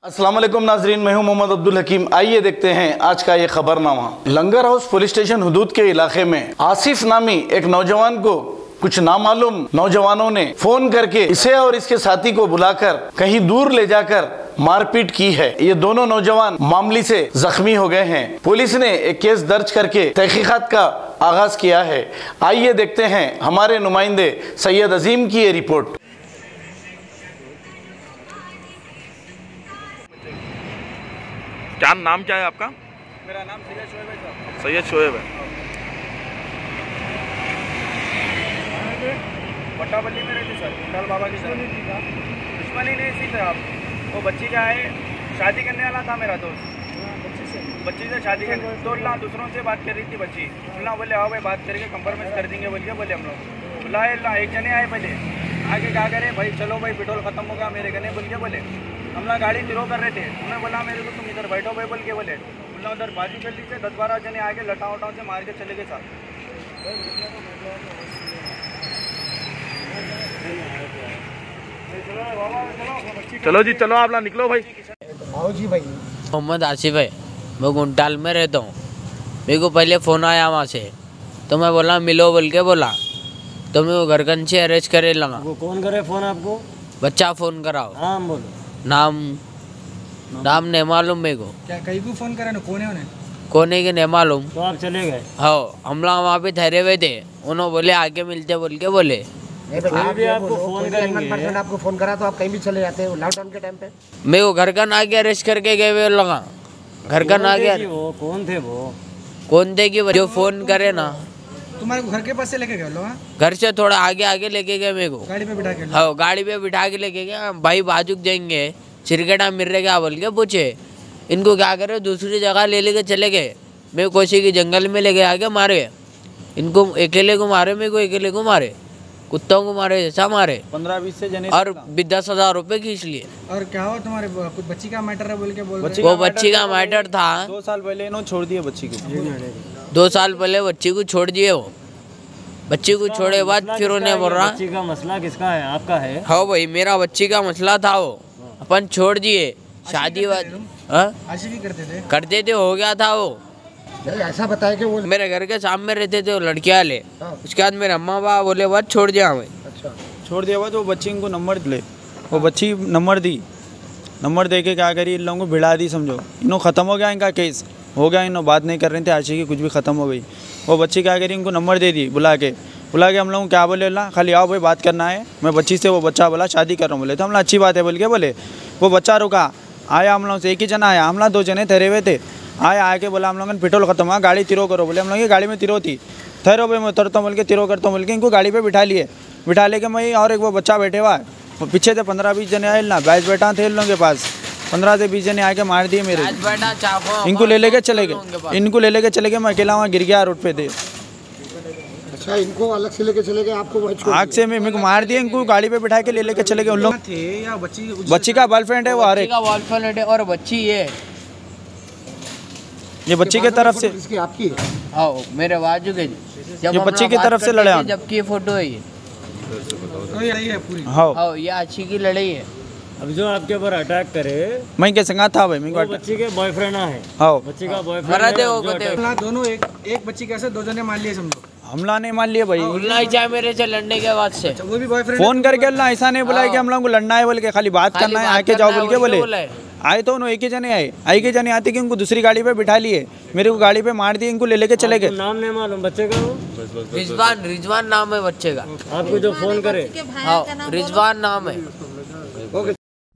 अस्सलाम वालेकुम नाजरीन, मैं हूं मोहम्मद अब्दुल हकीम। आइए देखते हैं आज का ये खबरनामा। लंगर हाउस पुलिस स्टेशन हुदूद के इलाके में आसिफ नामी एक नौजवान को कुछ नामालूम नौजवानों ने फोन करके इसे और इसके साथी को बुलाकर कहीं दूर ले जाकर मारपीट की है। ये दोनों नौजवान मामले से जख्मी हो गए हैं। पुलिस ने एक केस दर्ज करके तहकीकात का आगाज किया है। आइए देखते हैं हमारे नुमाइंदे सैयद अजीम की ये रिपोर्ट। क्या नाम क्या है आपका? मेरा नाम सैयद शोएब है साहब। सैयद शोएब है। बट्टाबल्ली में रहती सर, काल बाबा की सर। दुश्मनी नहीं थी साहब, वो बच्ची का है, शादी करने वाला था मेरा दोस्त। बच्ची से शादी करने तो दूसरों से बात कर रही थी बच्ची। बोले आओ भाई बात करके कंप्रोमाइज कर देंगे बोलिए। बोले हम लोग बुलाए एक जने आए, पहले आगे क्या करे भाई, चलो भाई पेट्रोल खत्म हो गया मेरे गने बोल के। बोले हम लोग गाड़ी तिरो कर रहे थे, उन्होंने बोला मेरे को तुम इधर बैठो भाई बोल के। बोले उधर बाजू गली से 10-12 जने आगे लटाओ उठाओ से मार के चले गए साहब। चलो जी चलो, आप लोग निकलो भाई। आओ जी भाई। मोहम्मद आसिफ है, मैं गुंटाल में रहता हूँ। मेरे को पहले फ़ोन आया वहाँ से, तो मैं बोला मिलो बोल के बोला, तो मैं वो घरकन से अरेस्ट करे लगा। वो कौन करे फ़ोन आपको? बच्चा फ़ोन कराओ। नाम बोलो। नाम नहीं मालूम मेरे को। क्या कहीं को फ़ोन करा ना, कोने उन्हें कोने के नहीं मालूम। तो आप चले गए? हाँ, हम लोग वहाँ पे ठहरे हुए थे, उन्होंने बोले आके मिलते बोल के बोले। कोई भी आपको फ़ोन करेंगे, आपको फोन करा तो आप कहीं भी चले जाते हैं लॉकडाउन के टाइम पे। मेरे को घरकन आके अरेस्ट करके गए हुए लगा। घरकन आ गया। वो कौन थे? वो कौन थे कि जो फ़ोन करे ना, तुम्हारे घर के पास से लेके गए लोग? घर से थोड़ा आगे लेके गए मेरे को। गाड़ी पे बिठा के? हाँ, गाड़ी पे बिठा के लेके गए। भाई बाजूक जाएंगे, चिरकेटा मिल रहे क्या बोल के पूछे। इनको क्या करे, दूसरी जगह ले लेके चले गए। मैं कोसी के जंगल में लेके आके मारे। इनको अकेले को मारे, मेरे को अकेले को मारे, कुत्तों को मारे जैसा मारे। 15-20 से जने और 10,000 रुपये खींच लिए। और क्या हो तुम्हारे कुछ बच्ची का मैटर है बोल के बोल? वो बच्ची का मैटर था। 2 साल पहले इन्होंने छोड़ दिया बच्ची को। 2 साल पहले बच्ची को छोड़ दिए। वो बच्ची को छोड़े बाद फिर उन्हें बोल रहा। बच्ची का मसला किसका है? आपका है? हाँ भाई, मेरा बच्ची का मसला था। वो अपन छोड़ दिए, शादी आशिकी करते थे, हो गया था। वो ऐसा बताया कि वो मेरे घर के सामने रहते थे वो लड़कियाँ ले। उसके बाद मेरे अम्मा बाबा बोले बात छोड़ दिया हमें। अच्छा, छोड़ दिया बाद वो बच्ची को नंबर ले, वो बच्ची नंबर दी। नंबर दे के क्या करी, इन लोगों को भिड़ा दी। समझो इन्हों ख़त्म हो गया, इनका केस हो गया। इन्हों बात नहीं कर रहे थे आशिकी, कुछ भी ख़त्म हो गई। वो बच्ची क्या करी, इनको नंबर दे दी बुला के हम लोग क्या बोले ला खाली आओ भाई बात करना है। मैं बच्ची से, वो बच्चा बोला शादी कर रहा हूँ। बोले तो हम लोग अच्छी बात है बोल के बोले। वो बच्चा रुका, आया हम लोग से एक ही जना आया। हम लोग 2 जने ठहरे हुए थे। आया आके बोला हम लोगों ने पेट्रोल खत्म हुआ, गाड़ी तिरो करो। बोले हम लोग की गाड़ी में तिरो थी। ठहरो भाई मैं उतरता हूँ बोल के, तिरो करता हूँ बोल के इनको गाड़ी पे बिठा लिए। बिठा लेके मैं और एक वो बच्चा बैठे हुआ है, वो पीछे से 15-20 जने आए ना, बैच बैठा थे इन लोगों के पास। 15 से 20 जने आके मार दिए मेरे। इनको ले लेके चले गए। मैं अकेला वहाँ गिर गया रोड पे थे। अच्छा, इनको अलग से लेके चले गए, आपको आग से मेरे को मार दिया। इनको गाड़ी पे बिठा के ले चले गए उन लोग थे। या बच्ची का गर्लफ्रेंड है वो। हर एक गर्लफ्रेंड है और बच्ची ये बच्ची की तरफ से, इसकी आपकी है? हाँ, मेरे बाजू के ये बच्ची की तरफ से लड़े हैं। जबकि ये फोटो है ये। हाँ, ये अच्छी की लड़ाई है। अब जो आपके ऊपर अटैक करे, मैं के संगा था भाई, वो बच्ची के बॉयफ्रेंड है। हाँ, बच्ची का बॉयफ्रेंड दोनों एक बच्ची कैसे 2 जने मान लिए समझो। हमला नहीं मान लिया भाई। नहीं चाहे मेरे से लड़ने के बाद से। वो भी बॉयफ्रेंड फोन करके अल्लाह ऐसा नहीं बुलाया कि हम लोग को लड़ना है बोल के, खाली बात करना है, आके जाओ बोल के बोले। आए तो उन्होंने एक ही जने आए। एक ही जने आते कि उनको दूसरी गाड़ी पे बिठा लिए, मेरे को गाड़ी पे मार दिए, इनको ले लेके चले गए। नाम नहीं मालूम बच्चे का? वो रिजवान नाम है बच्चे का। आपको जो फोन करे? हाँ, रिजवान नाम है।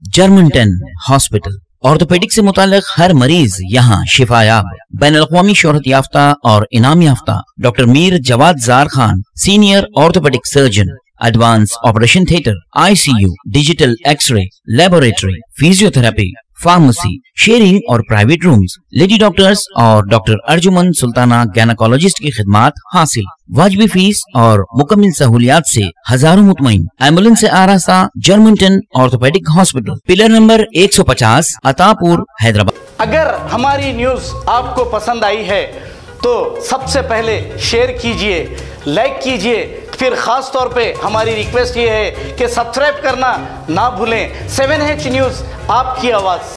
जर्मनटन हॉस्पिटल ऑर्थोपेडिक से मुताल्लिक हर मरीज यहाँ शिफायाब। बैनुल-अक़वामी शोहरत याफ्ता और इनाम याफ्ता doctor Mir Jawad Zar Khan, senior orthopaedic surgeon, advance operation theatre, ICU, digital x ray, laboratory, physiotherapy, pharmacy, sharing और प्राइवेट रूम्स, लेडी डॉक्टर्स और डॉक्टर अर्जुमन सुल्ताना गैनाकोलॉजिस्ट की खिदमात हासिल। वाजिबी फीस और मुकम्मल सहूलियात से हजारों मुतमईन। एम्बुलेंस से आरास्ता Germanton orthopaedic hospital, pillar number 150, Attapur, Hyderabad. अगर हमारी न्यूज आपको पसंद आई है तो सबसे पहले शेयर कीजिए, लाइक कीजिए, फिर खास तौर पे हमारी रिक्वेस्ट ये है कि सब्सक्राइब करना ना भूलें। 7H न्यूज़, आपकी आवाज़।